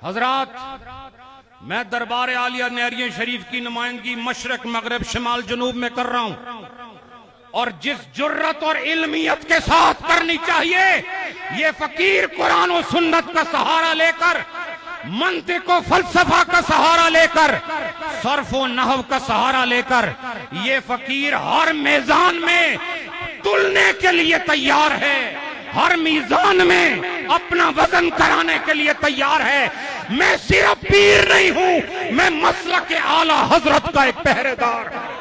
हजरात, मैं दरबार आलिया नहरिया शरीफ की नुमाइंदगी मशरक मगरब शमाल जनूब में कर रहा हूं, और जिस जुर्रत और इल्मियत के साथ करनी चाहिए, ये फकीर कुरान और सुन्नत का सहारा लेकर, मंतिक और फलसफा का सहारा लेकर, सर्फ और नहव का सहारा लेकर, ये फकीर हर मैदान में तुलने के लिए तैयार है, हर मीजान में अपना वजन कराने के लिए तैयार है। मैं सिर्फ पीर नहीं हूं, मैं मसलक के आला हजरत का एक पहरेदार हूं।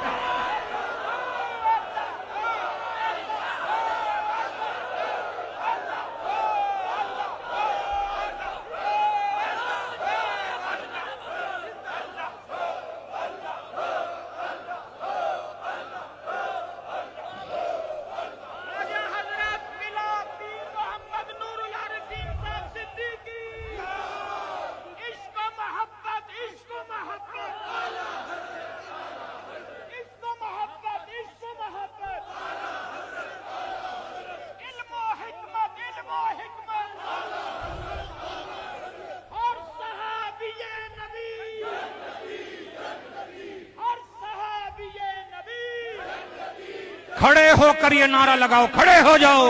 खड़े होकर ये नारा लगाओ, खड़े हो जाओ।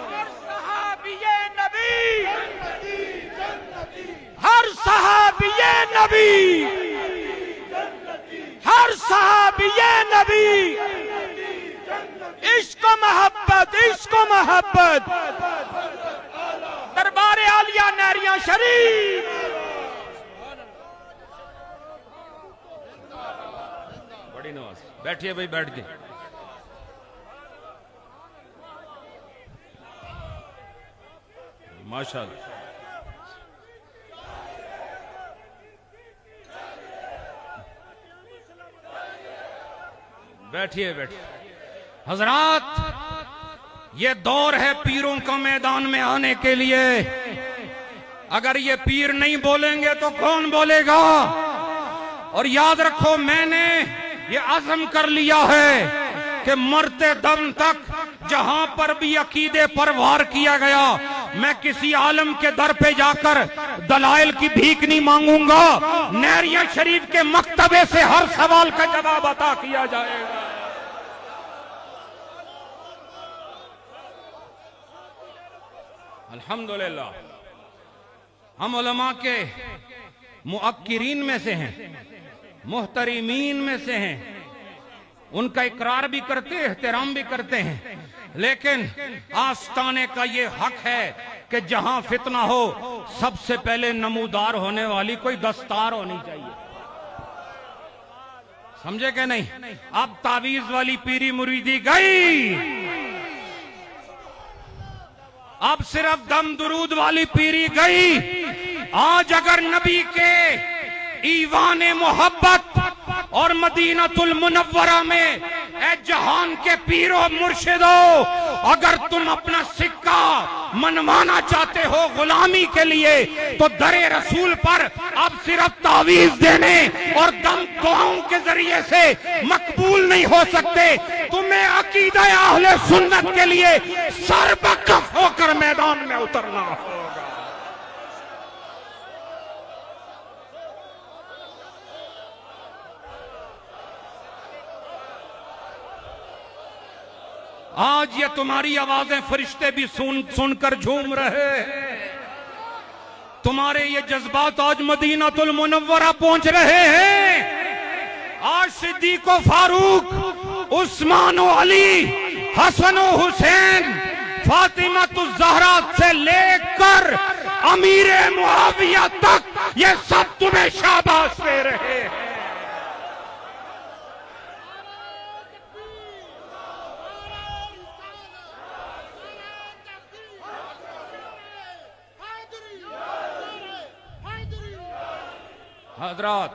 हर सहाबिये नबी, हर सहाबिये नबी, इश्क मोहब्बत, इश्क मोहब्बत। दरबार आलिया नहरिया शरीफ। बड़ी नवाज, बैठिए भाई, बैठ के। माशाअल्लाह, बैठिए बैठिए। हजरात, ये दौर है पीरों का मैदान में आने के लिए। अगर ये पीर नहीं बोलेंगे तो कौन बोलेगा? और याद रखो, मैंने ये अज़म कर लिया है कि मरते दम तक जहां पर भी अकीदे पर वार किया गया, मैं किसी आलम के दर पे जाकर दलाइल की भीख नहीं मांगूंगा। नहरिया शरीफ के मकतबे से हर सवाल का जवाब अता किया जाएगा। अल्हम्दुलिल्लाह, हम उलमा के मुअक्किरीन में से हैं, मुहतरिमीन में से हैं। उनका इकरार भी करते हैं, एहतराम भी करते हैं, लेकिन आस्ताने का ये हक है कि जहां फितना हो, सबसे पहले नमूदार होने वाली कोई दस्तार होनी चाहिए। समझे कि नहीं? अब तावीज वाली पीरी मुरीदी गई, अब सिर्फ दम दुरूद वाली पीरी गई। आज अगर नबी के ईवाने मोहब्बत और मदीनतुल मुनव्वरा में ए जहान के पीरो मुर्शिदो, अगर तुम अपना सिक्का मनवाना चाहते हो गुलामी के लिए, तो दरे रसूल पर अब सिर्फ तावीज देने और दम दुआओं के जरिए से मकबूल नहीं हो सकते। तुम्हें अकीदा अहले सुन्नत के लिए सरबकफ होकर मैदान में उतरना होगा। आज ये तुम्हारी आवाजें फरिश्ते भी सुनकर झूम रहे हैं। तुम्हारे ये जज्बात आज मदीनातुल मुनव्वरा पहुंच रहे हैं। आज सिद्दीक़ व फारूक, उस्मान व अली, हसन व हुसैन, फातिमा ज़हरा से लेकर अमीर मुआविया तक ये सब तुम्हें शाबाश दे रहे हैं। हजरात,